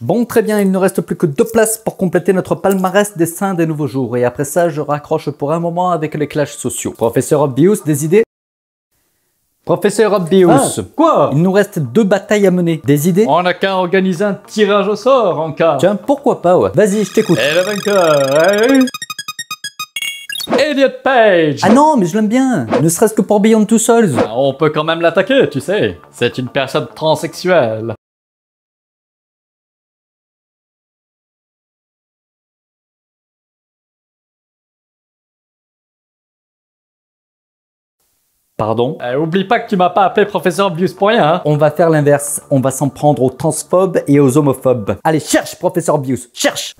Bon, très bien, il ne reste plus que 2 places pour compléter notre palmarès des saints des nouveaux jours. Et après ça, je raccroche pour un moment avec les clashs sociaux. Professeur Obvious, des idées? Professeur Obvious, Quoi? il nous reste 2 batailles à mener. Des idées? On n'a qu'à organiser un tirage au sort en cas. Tiens, pourquoi pas, ouais. Vas-y, je t'écoute. Et le vainqueur est... Elliot Page. Ah non, mais je l'aime bien. Ne serait-ce que pour Beyond Two Souls. On peut quand même l'attaquer, tu sais. C'est une personne transsexuelle. Pardon? Oublie pas que tu m'as pas appelé professeur Obvious pour rien, hein. On va faire l'inverse. On va s'en prendre aux transphobes et aux homophobes. Allez, cherche, professeur Obvious. Cherche!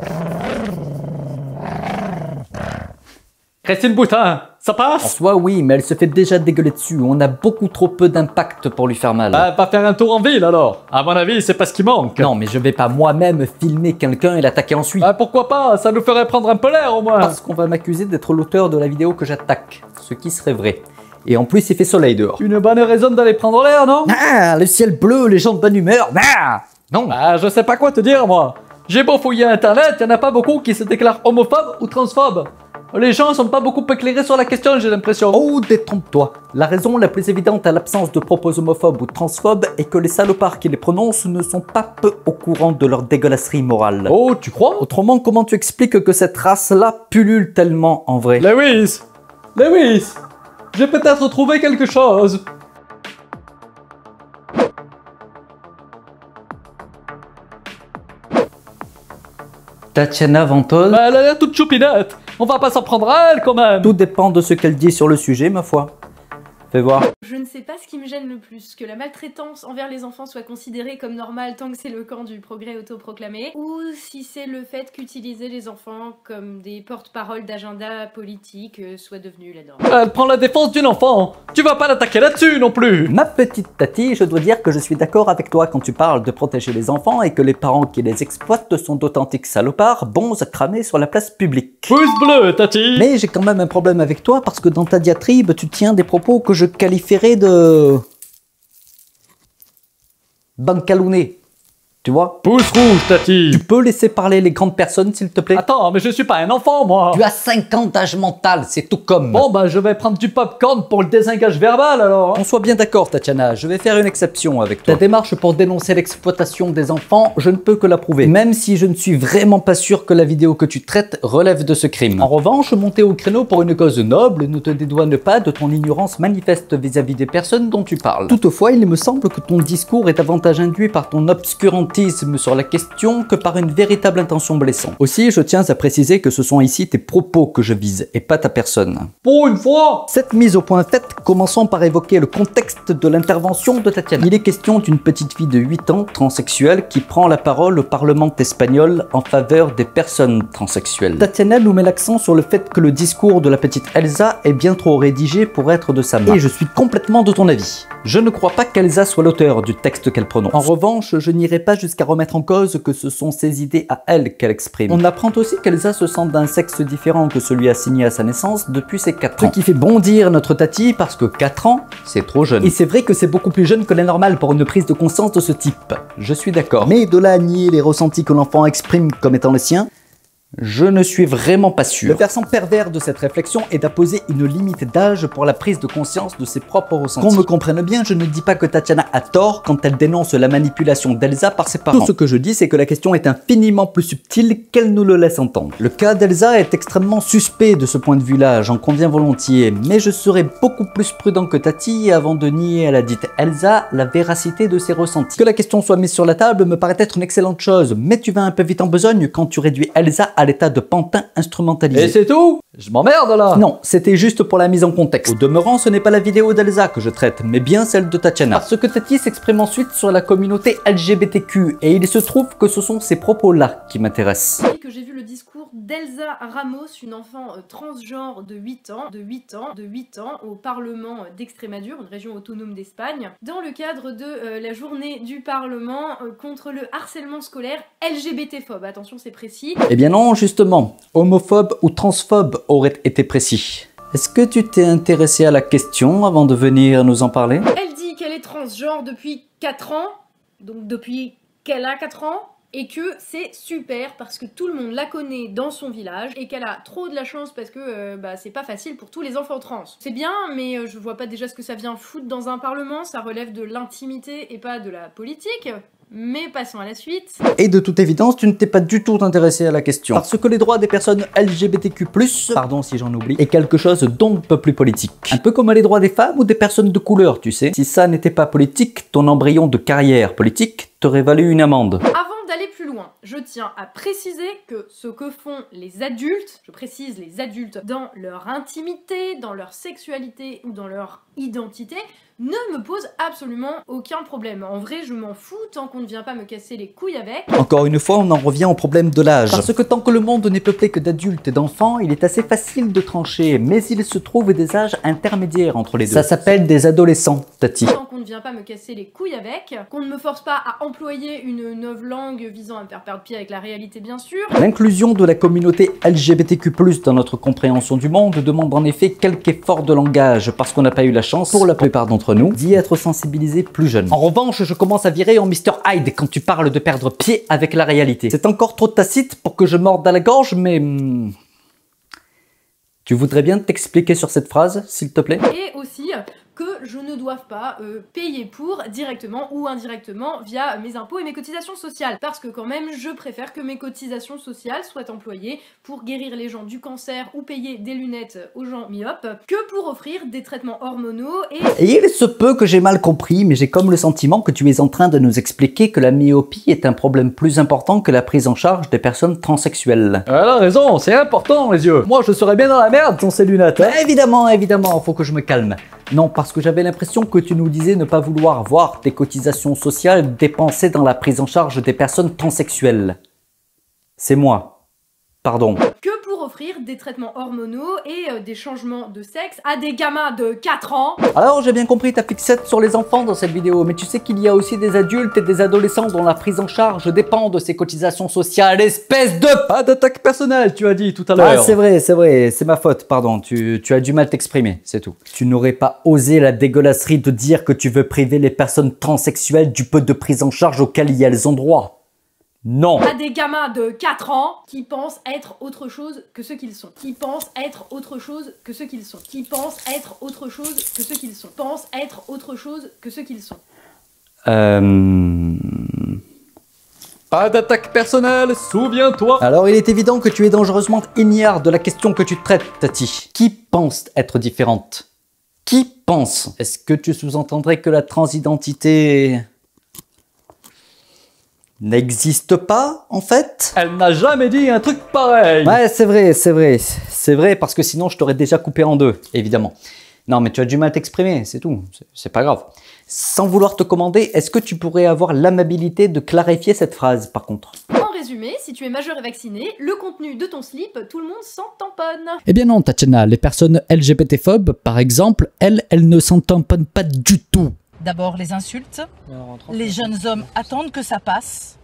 Christine Boutin, ça En passe? soi, oui, mais elle se fait déjà dégueuler dessus. On a beaucoup trop peu d'impact pour lui faire mal. Bah, va faire un tour en ville alors. À mon avis, c'est pas ce qui manque. Non, mais je vais pas moi-même filmer quelqu'un et l'attaquer ensuite. Bah, pourquoi pas? Ça nous ferait prendre un peu l'air au moins. Parce qu'on va m'accuser d'être l'auteur de la vidéo que j'attaque. Ce qui serait vrai. Et en plus, il fait soleil dehors. Une bonne raison d'aller prendre l'air, non? Ah, le ciel bleu, les gens de bonne humeur. Ah, non. Bah, je sais pas quoi te dire, moi. J'ai beau fouiller internet, y'en a pas beaucoup qui se déclarent homophobes ou transphobes. Les gens sont pas beaucoup éclairés sur la question, j'ai l'impression. Oh, détrompe-toi. La raison la plus évidente à l'absence de propos homophobes ou transphobes est que les salopards qui les prononcent ne sont pas peu au courant de leur dégueulasserie morale. Oh, tu crois? Autrement, comment tu expliques que cette race-là pullule tellement en vrai? Lewis! Lewis! J'ai peut-être trouvé quelque chose. Tatiana Ventose? Bah, elle a l'air toute choupinette. On va pas s'en prendre à elle quand même. Tout dépend de ce qu'elle dit sur le sujet, ma foi. Fais voir. Je ne sais pas ce qui me gêne le plus, que la maltraitance envers les enfants soit considérée comme normale tant que c'est le camp du progrès autoproclamé, ou si c'est le fait qu'utiliser les enfants comme des porte-paroles d'agenda politique soit devenu la norme. Elle prend la défense d'une enfant. Tu vas pas l'attaquer là-dessus non plus. Ma petite Tati, je dois dire que je suis d'accord avec toi quand tu parles de protéger les enfants et que les parents qui les exploitent sont d'authentiques salopards, bons à cramer sur la place publique. Pouce bleu, Tati. Mais j'ai quand même un problème avec toi parce que dans ta diatribe, tu tiens des propos que je qualifierais de... bancalounés. Tu vois? Pouce rouge, Tati. Tu peux laisser parler les grandes personnes, s'il te plaît? Attends, mais je suis pas un enfant, moi. Tu as 5 ans d'âge mental, c'est tout comme. Bon, bah, je vais prendre du popcorn pour le désengage verbal, alors. On soit bien d'accord, Tatiana, je vais faire une exception avec toi. Ta démarche pour dénoncer l'exploitation des enfants, je ne peux que l'approuver. Même si je ne suis vraiment pas sûr que la vidéo que tu traites relève de ce crime. En revanche, monter au créneau pour une cause noble ne te dédouane pas de ton ignorance manifeste vis-à-vis des personnes dont tu parles. Toutefois, il me semble que ton discours est davantage induit par ton obscurantisme sur la question que par une véritable intention blessante. Aussi, je tiens à préciser que ce sont ici tes propos que je vise et pas ta personne. Pour une fois. Cette mise au point faite, commençons par évoquer le contexte de l'intervention de Tatiana. Il est question d'une petite fille de 8 ans, transsexuelle, qui prend la parole au Parlement espagnol en faveur des personnes transsexuelles. Tatiana nous met l'accent sur le fait que le discours de la petite Elsa est bien trop rédigé pour être de sa main. Et je suis complètement de ton avis. Je ne crois pas qu'Elsa soit l'auteur du texte qu'elle prononce. En revanche, je n'irai pas jusqu'à remettre en cause que ce sont ses idées à elle qu'elle exprime. On apprend aussi qu'Elsa se sent d'un sexe différent que celui assigné à sa naissance depuis ses 4 ans. Ce qui fait bondir notre Tati parce que 4 ans, c'est trop jeune. Et c'est vrai que c'est beaucoup plus jeune que la normale pour une prise de conscience de ce type. Je suis d'accord. Mais de là à nier les ressentis que l'enfant exprime comme étant les siens, je ne suis vraiment pas sûr. Le versant pervers de cette réflexion est d'apposer une limite d'âge pour la prise de conscience de ses propres ressentis. Qu'on me comprenne bien, je ne dis pas que Tatiana a tort quand elle dénonce la manipulation d'Elsa par ses parents. Tout ce que je dis, c'est que la question est infiniment plus subtile qu'elle nous le laisse entendre. Le cas d'Elsa est extrêmement suspect de ce point de vue-là, j'en conviens volontiers, mais je serais beaucoup plus prudent que Tati avant de nier à la dite Elsa la véracité de ses ressentis. Que la question soit mise sur la table me paraît être une excellente chose, mais tu vas un peu vite en besogne quand tu réduis Elsa à l'état de pantin instrumentalisé. Et c'est tout? Je m'emmerde là. Non, c'était juste pour la mise en contexte. Au demeurant, ce n'est pas la vidéo d'Elsa que je traite, mais bien celle de Tatiana. Parce que Tati s'exprime ensuite sur la communauté LGBTQ, et il se trouve que ce sont ces propos-là qui m'intéressent. Que j'ai vu le discours d'Elsa Ramos, une enfant transgenre de 8 ans, au Parlement d'Extrémadure, une région autonome d'Espagne, dans le cadre de la journée du Parlement contre le harcèlement scolaire LGBT-phobe. Attention, c'est précis. Eh bien non, justement, homophobe ou transphobe aurait été précis. Est-ce que tu t'es intéressé à la question avant de venir nous en parler? Elle dit qu'elle est transgenre depuis 4 ans, donc depuis qu'elle a 4 ans. et que c'est super parce que tout le monde la connaît dans son village et qu'elle a trop de la chance parce que c'est pas facile pour tous les enfants trans. C'est bien, mais je vois pas déjà ce que ça vient foutre dans un parlement, ça relève de l'intimité et pas de la politique. Mais passons à la suite. Et de toute évidence, tu ne t'es pas du tout intéressé à la question. Parce que les droits des personnes LGBTQ+, pardon si j'en oublie, est quelque chose d'un peu plus politique. Un peu comme les droits des femmes ou des personnes de couleur, tu sais. Si ça n'était pas politique, ton embryon de carrière politique t'aurait valu une amende. Avant d'aller plus loin, je tiens à préciser que ce que font les adultes, je précise les adultes, dans leur intimité, dans leur sexualité ou dans leur identité, ne me pose absolument aucun problème. En vrai, je m'en fous tant qu'on ne vient pas me casser les couilles avec. Encore une fois, on en revient au problème de l'âge. Parce que tant que le monde n'est peuplé que d'adultes et d'enfants, il est assez facile de trancher, mais il se trouve des âges intermédiaires entre les deux. Ça s'appelle des adolescents, Tati. Tant qu'on ne vient pas me casser les couilles avec, qu'on ne me force pas à employer une neuve langue visant à me faire perdre pied avec la réalité bien sûr. L'inclusion de la communauté LGBTQ+, dans notre compréhension du monde demande en effet quelque effort de langage, parce qu'on n'a pas eu la chance, pour la plupart d'entre nous, d'y être sensibilisé plus jeune. En revanche, je commence à virer en Mr. Hyde quand tu parles de perdre pied avec la réalité. C'est encore trop tacite pour que je morde à la gorge, mais... Tu voudrais bien t'expliquer sur cette phrase, s'il te plaît? Et aussi que je ne doive pas payer pour directement ou indirectement via mes impôts et mes cotisations sociales. Parce que quand même, je préfère que mes cotisations sociales soient employées pour guérir les gens du cancer ou payer des lunettes aux gens myopes que pour offrir des traitements hormonaux et il se peut que j'ai mal compris, mais j'ai comme le sentiment que tu es en train de nous expliquer que la myopie est un problème plus important que la prise en charge des personnes transsexuelles. Elle a raison, c'est important les yeux. Moi je serais bien dans la merde sans ces lunettes. Hein. Évidemment, faut que je me calme. Non, parce que j'avais l'impression que tu nous disais ne pas vouloir voir tes cotisations sociales dépensées dans la prise en charge des personnes transsexuelles. C'est moi. Pardon. Que pour offrir des traitements hormonaux et des changements de sexe à des gamins de 4 ans. Alors j'ai bien compris ta fixette sur les enfants dans cette vidéo, mais tu sais qu'il y a aussi des adultes et des adolescents dont la prise en charge dépend de ces cotisations sociales, espèce de... Pas d'attaque personnelle, tu as dit tout à l'heure. Ah c'est vrai, c'est ma faute, pardon, tu as du mal t'exprimer, c'est tout. Tu n'aurais pas osé la dégueulasserie de dire que tu veux priver les personnes transsexuelles du peu de prise en charge auquel elles ont droit. Non. À des gamins de 4 ans qui pensent être autre chose que ce qu'ils sont. Qui pensent être autre chose que ce qu'ils sont. Qui pensent être autre chose que ce qu'ils sont. Pensent être autre chose que ce qu'ils sont. Pas d'attaque personnelle, souviens-toi. Alors il est évident que tu es dangereusement ignare de la question que tu traites, Tati. Qui pense être différente? Qui pense? Est-ce que tu sous-entendrais que la transidentité... n'existe pas, en fait? Elle n'a jamais dit un truc pareil. Ouais, c'est vrai, parce que sinon je t'aurais déjà coupé en deux, évidemment. Non, mais tu as du mal à t'exprimer, c'est tout, c'est pas grave. Sans vouloir te commander, est-ce que tu pourrais avoir l'amabilité de clarifier cette phrase, par contre? En résumé, si tu es majeur et vacciné, le contenu de ton slip, tout le monde s'en tamponne. Eh bien non, Tatiana, les personnes LGBT-phobes, par exemple, elles ne s'en tamponnent pas du tout. D'abord les insultes, les jeunes hommes attendent que ça passe,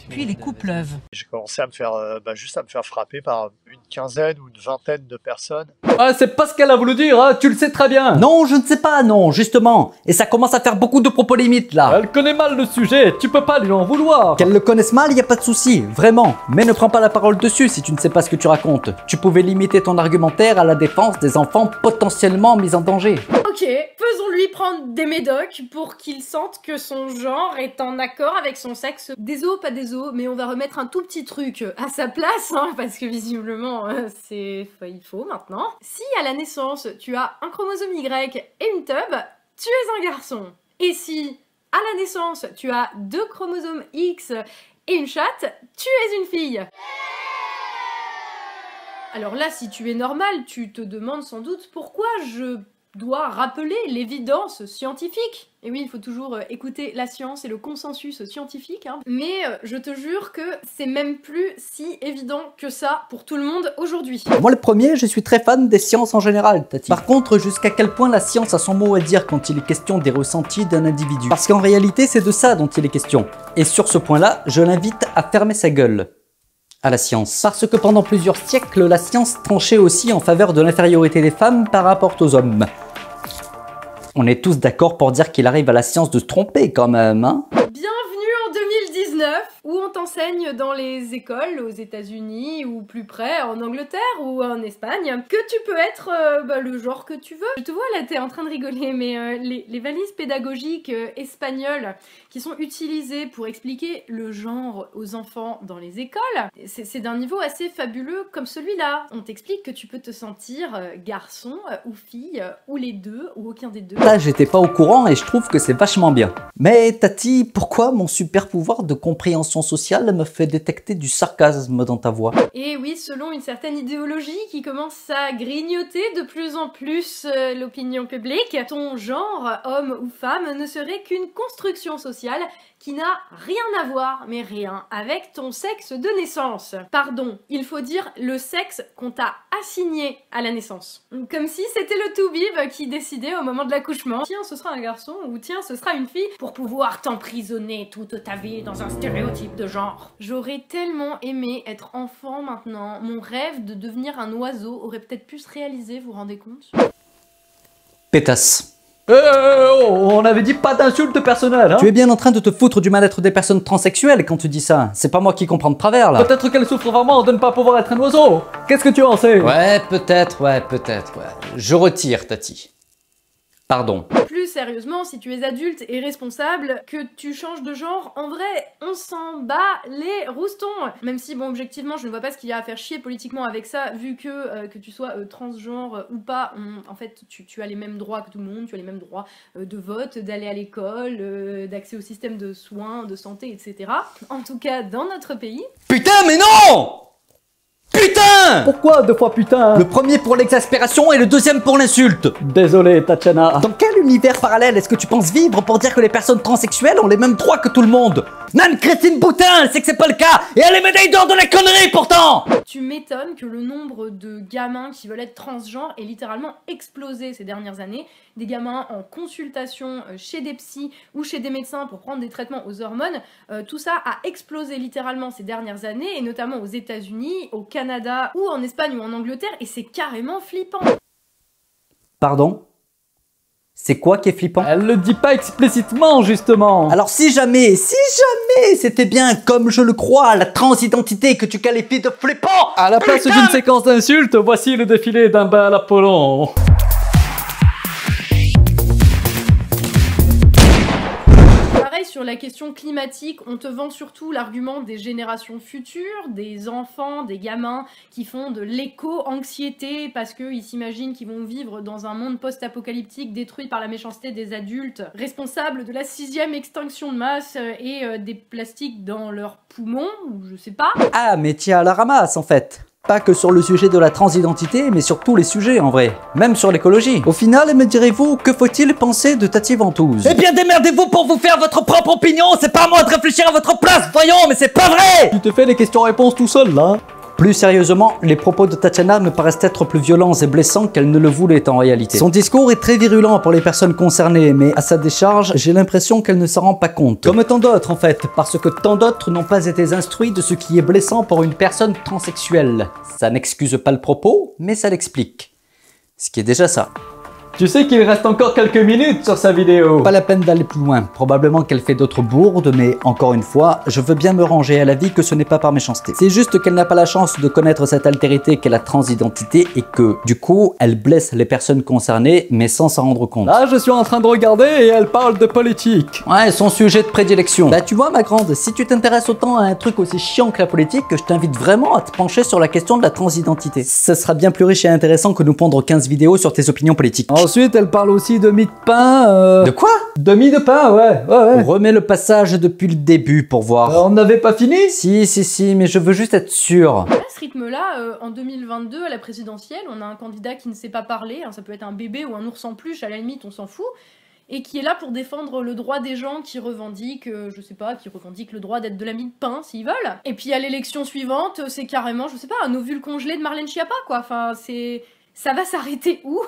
puis les coups pleuvent. J'ai commencé à me faire, juste à me faire frapper par une quinzaine ou une vingtaine de personnes. Ah, c'est pas ce qu'elle a voulu dire, hein, tu le sais très bien. Non, je ne sais pas, non, justement. Et ça commence à faire beaucoup de propos limites, là. Elle connaît mal le sujet, tu peux pas lui en vouloir. Qu'elle le connaisse mal, y a pas de souci, vraiment. Mais ne prends pas la parole dessus si tu ne sais pas ce que tu racontes. Tu pouvais limiter ton argumentaire à la défense des enfants potentiellement mis en danger. Ok, faisons-lui prendre des médocs pour qu'il sente que son genre est en accord avec son sexe. Désolé, pas désolé, mais on va remettre un tout petit truc à sa place, hein, parce que visiblement, il faut maintenant. Si à la naissance, tu as un chromosome Y et une tub, tu es un garçon. Et si à la naissance, tu as 2 chromosomes X et une chatte, tu es une fille. Alors là, si tu es normal, tu te demandes sans doute pourquoi je dois rappeler l'évidence scientifique. Et oui, il faut toujours écouter la science et le consensus scientifique, hein. Mais je te jure que c'est même plus si évident que ça pour tout le monde aujourd'hui. Moi le premier, je suis très fan des sciences en général, Tati. Par contre, jusqu'à quel point la science a son mot à dire quand il est question des ressentis d'un individu? Parce qu'en réalité, c'est de ça dont il est question. Et sur ce point-là, je l'invite à fermer sa gueule. À la science. Parce que pendant plusieurs siècles, la science tranchait aussi en faveur de l'infériorité des femmes par rapport aux hommes. On est tous d'accord pour dire qu'il arrive à la science de se tromper quand même, hein? Bienvenue en 2019 2019, où on t'enseigne dans les écoles aux États-Unis ou plus près en Angleterre ou en Espagne que tu peux être le genre que tu veux. Je te vois là, t'es en train de rigoler, mais les valises pédagogiques espagnoles qui sont utilisées pour expliquer le genre aux enfants dans les écoles, c'est d'un niveau assez fabuleux comme celui-là. On t'explique que tu peux te sentir garçon ou fille ou les deux ou aucun des deux. Là, j'étais pas au courant et je trouve que c'est vachement bien. Mais Tati, pourquoi mon super pouvoir de compréhension sociale me fait détecter du sarcasme dans ta voix? Et oui, selon une certaine idéologie qui commence à grignoter de plus en plus l'opinion publique, ton genre, homme ou femme, ne serait qu'une construction sociale qui n'a rien à voir, mais rien, avec ton sexe de naissance. Pardon, il faut dire le sexe qu'on t'a assigné à la naissance. Comme si c'était le toubib qui décidait au moment de l'accouchement, tiens ce sera un garçon ou tiens ce sera une fille, pour pouvoir t'emprisonner toute ta vie dans un stéréotype de genre. J'aurais tellement aimé être enfant maintenant, mon rêve de devenir un oiseau aurait peut-être pu se réaliser, vous vous rendez compte? Pétasse. On avait dit pas d'insultes personnelles, hein. Tu es bien en train de te foutre du mal-être des personnes transsexuelles quand tu dis ça. C'est pas moi qui comprends de travers là. Peut-être qu'elle souffre vraiment de ne pas pouvoir être un oiseau. Qu'est-ce que tu en sais? Ouais, peut-être. Je retire, Tati. Pardon. Plus sérieusement, si tu es adulte et responsable, que tu changes de genre, en vrai, on s'en bat les roustons. Même si, bon, objectivement, je ne vois pas ce qu'il y a à faire chier politiquement avec ça, vu que tu sois transgenre ou pas, en fait, tu as les mêmes droits que tout le monde, tu as les mêmes droits de vote, d'aller à l'école, d'accès au système de soins, de santé, etc. En tout cas, dans notre pays. Putain, mais non! Putain! Pourquoi 2 fois putain? Le premier pour l'exaspération et le deuxième pour l'insulte. Désolé, Tatiana. Dans quel univers parallèle est-ce que tu penses vivre pour dire que les personnes transsexuelles ont les mêmes droits que tout le monde? Nan Christine Boutin, elle sait que c'est pas le cas et elle est médaille d'or de la connerie pourtant! Tu m'étonnes que le nombre de gamins qui veulent être transgenres ait littéralement explosé ces dernières années. Des gamins en consultation chez des psys ou chez des médecins pour prendre des traitements aux hormones. Tout ça a explosé littéralement ces dernières années, et notamment aux États-Unis, au Canada ou en Espagne ou en Angleterre, et c'est carrément flippant. Pardon? C'est quoi qui est flippant? Elle le dit pas explicitement, justement. Alors si jamais c'était bien, comme je le crois, la transidentité que tu qualifies de flippant! À la place d'une séquence d'insultes, voici le défilé d'un bal Apollon. Sur la question climatique, on te vend surtout l'argument des générations futures, des enfants, des gamins qui font de l'éco-anxiété parce qu'ils s'imaginent qu'ils vont vivre dans un monde post-apocalyptique détruit par la méchanceté des adultes, responsables de la 6e extinction de masse et des plastiques dans leurs poumons, ou je sais pas. Ah, mais tiens à la ramasse en fait. Pas que sur le sujet de la transidentité, mais sur tous les sujets en vrai. Même sur l'écologie. Au final, me direz-vous, que faut-il penser de Tati Ventouse? Eh bien démerdez-vous pour vous faire votre propre opinion. C'est pas à moi de réfléchir à votre place, voyons, mais c'est pas vrai! Tu te fais les questions-réponses tout seul là. Plus sérieusement, les propos de Tatiana me paraissent être plus violents et blessants qu'elle ne le voulait en réalité. Son discours est très virulent pour les personnes concernées, mais à sa décharge, j'ai l'impression qu'elle ne s'en rend pas compte. Comme tant d'autres en fait, parce que tant d'autres n'ont pas été instruits de ce qui est blessant pour une personne transsexuelle. Ça n'excuse pas le propos, mais ça l'explique. Ce qui est déjà ça. Tu sais qu'il reste encore quelques minutes sur sa vidéo. Pas la peine d'aller plus loin. Probablement qu'elle fait d'autres bourdes, mais encore une fois, je veux bien me ranger à la vie que ce n'est pas par méchanceté. C'est juste qu'elle n'a pas la chance de connaître cette altérité qu'est la transidentité et que, du coup, elle blesse les personnes concernées, mais sans s'en rendre compte. Là, je suis en train de regarder et elle parle de politique. Ouais, son sujet de prédilection. Bah tu vois ma grande, si tu t'intéresses autant à un truc aussi chiant que la politique, je t'invite vraiment à te pencher sur la question de la transidentité. Ce sera bien plus riche et intéressant que nous pondre 15 vidéos sur tes opinions politiques. Ensuite, elle parle aussi de mie de pain. De quoi? De mie de pain, ouais. Remets le passage depuis le début pour voir. On n'avait pas fini? Si, mais je veux juste être sûr. À ce rythme-là, en 2022, à la présidentielle, on a un candidat qui ne sait pas parler, hein, ça peut être un bébé ou un ours en peluche, à la limite, on s'en fout, et qui est là pour défendre le droit des gens qui revendiquent, je sais pas, qui revendiquent le droit d'être de la mie de pain, s'ils veulent. Et puis à l'élection suivante, c'est carrément, je sais pas, un ovule congelé de Marlène Schiappa, quoi. Enfin, c'est... ça va s'arrêter où?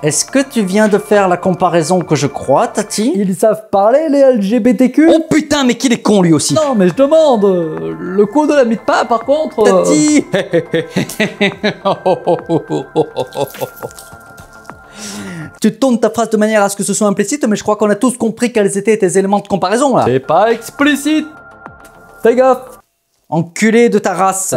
Est-ce que tu viens de faire la comparaison que je crois, Tati? Ils savent parler, les LGBTQ? Oh putain, mais qu'il est con lui aussi! Non, mais je demande! Le coup de la mie de pain, par contre... Tati! Tu tournes ta phrase de manière à ce que ce soit implicite, mais je crois qu'on a tous compris quels étaient tes éléments de comparaison là. C'est pas explicite. Fais gaffe. Enculé de ta race.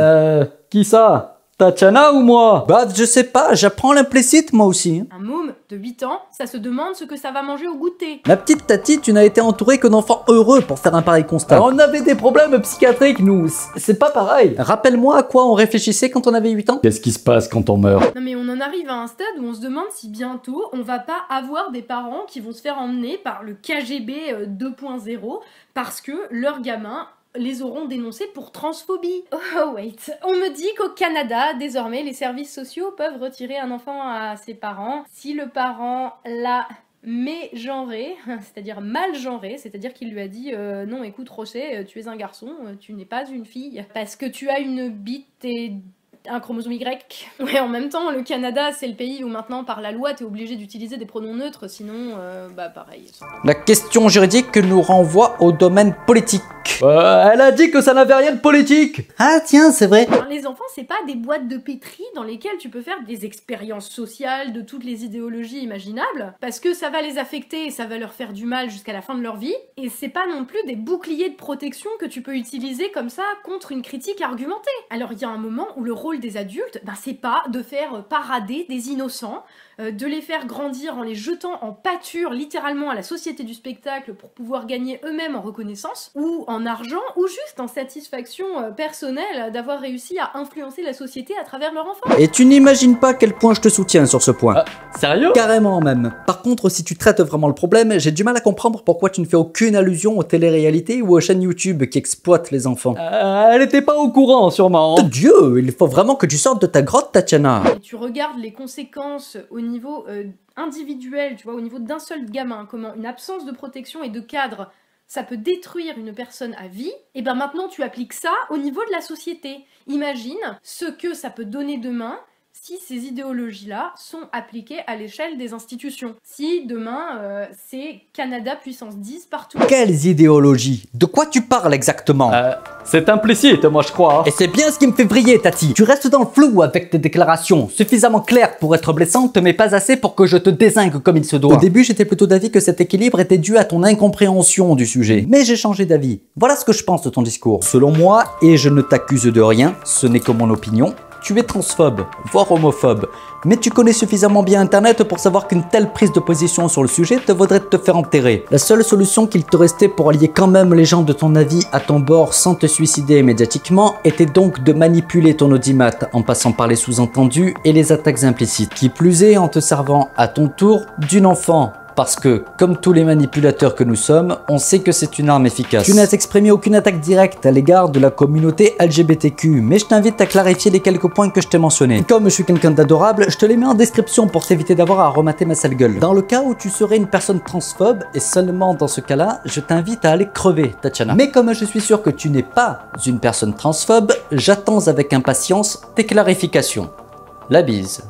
Qui ça? Tatiana ou moi? Bah, je sais pas, j'apprends l'implicite moi aussi. Un môme de 8 ans, ça se demande ce que ça va manger au goûter. Ma petite Tati, tu n'as été entourée que d'enfants heureux pour faire un pareil constat. Alors, on avait des problèmes psychiatriques, nous. C'est pas pareil. Rappelle-moi à quoi on réfléchissait quand on avait 8 ans. Qu'est-ce qui se passe quand on meurt? Non mais on en arrive à un stade où on se demande si bientôt on va pas avoir des parents qui vont se faire emmener par le KGB 2.0 parce que leurs gamins les auront dénoncés pour transphobie. Oh wait, on me dit qu'au Canada, désormais, les services sociaux peuvent retirer un enfant à ses parents si le parent l'a mégenré, c'est-à-dire mal genré, c'est-à-dire qu'il lui a dit non écoute Rocher, tu es un garçon, tu n'es pas une fille, parce que tu as une bite et un chromosome Y. Ouais, en même temps, le Canada, c'est le pays où maintenant, par la loi, t'es obligé d'utiliser des pronoms neutres, sinon, bah pareil. La question juridique nous renvoie au domaine politique. Elle a dit que ça n'avait rien de politique. Ah tiens, c'est vrai. Alors, les enfants, c'est pas des boîtes de pétri dans lesquelles tu peux faire des expériences sociales de toutes les idéologies imaginables, parce que ça va les affecter et ça va leur faire du mal jusqu'à la fin de leur vie, et c'est pas non plus des boucliers de protection que tu peux utiliser comme ça contre une critique argumentée. Alors il y a un moment où le rôle des adultes, ben, c'est pas de faire parader des innocents, de les faire grandir en les jetant en pâture littéralement à la société du spectacle pour pouvoir gagner eux-mêmes en reconnaissance, ou en argent, ou juste en satisfaction personnelle d'avoir réussi à influencer la société à travers leur enfant. Et tu n'imagines pas à quel point je te soutiens sur ce point. Sérieux? Carrément même. Par contre, si tu traites vraiment le problème, j'ai du mal à comprendre pourquoi tu ne fais aucune allusion aux téléréalités ou aux chaînes YouTube qui exploitent les enfants. Elle était pas au courant, sûrement. Dieu, il faut vraiment que tu sortes de ta grotte, Tatiana. Et tu regardes les conséquences au niveau individuel, tu vois, au niveau d'un seul gamin, comment une absence de protection et de cadre, ça peut détruire une personne à vie, et ben maintenant tu appliques ça au niveau de la société. Imagine ce que ça peut donner demain si ces idéologies-là sont appliquées à l'échelle des institutions. Si demain, c'est Canada puissance 10 partout. Quelles idéologies? De quoi tu parles exactement? C'est implicite, moi je crois. Et c'est bien ce qui me fait vriller, Tati. Tu restes dans le flou avec tes déclarations, suffisamment claires pour être blessantes, mais pas assez pour que je te dézingue comme il se doit. Au début, j'étais plutôt d'avis que cet équilibre était dû à ton incompréhension du sujet. Mais j'ai changé d'avis. Voilà ce que je pense de ton discours. Selon moi, et je ne t'accuse de rien, ce n'est que mon opinion, tu es transphobe, voire homophobe. Mais tu connais suffisamment bien Internet pour savoir qu'une telle prise de position sur le sujet te vaudrait te faire enterrer. La seule solution qu'il te restait pour allier quand même les gens de ton avis à ton bord sans te suicider médiatiquement était donc de manipuler ton audimat en passant par les sous-entendus et les attaques implicites. Qui plus est en te servant à ton tour d'une enfant. Parce que, comme tous les manipulateurs que nous sommes, on sait que c'est une arme efficace. Tu n'as exprimé aucune attaque directe à l'égard de la communauté LGBTQ, mais je t'invite à clarifier les quelques points que je t'ai mentionnés. Comme je suis quelqu'un d'adorable, je te les mets en description pour t'éviter d'avoir à remater ma sale gueule. Dans le cas où tu serais une personne transphobe, et seulement dans ce cas-là, je t'invite à aller crever, Tatiana. Mais comme je suis sûr que tu n'es pas une personne transphobe, j'attends avec impatience tes clarifications. La bise.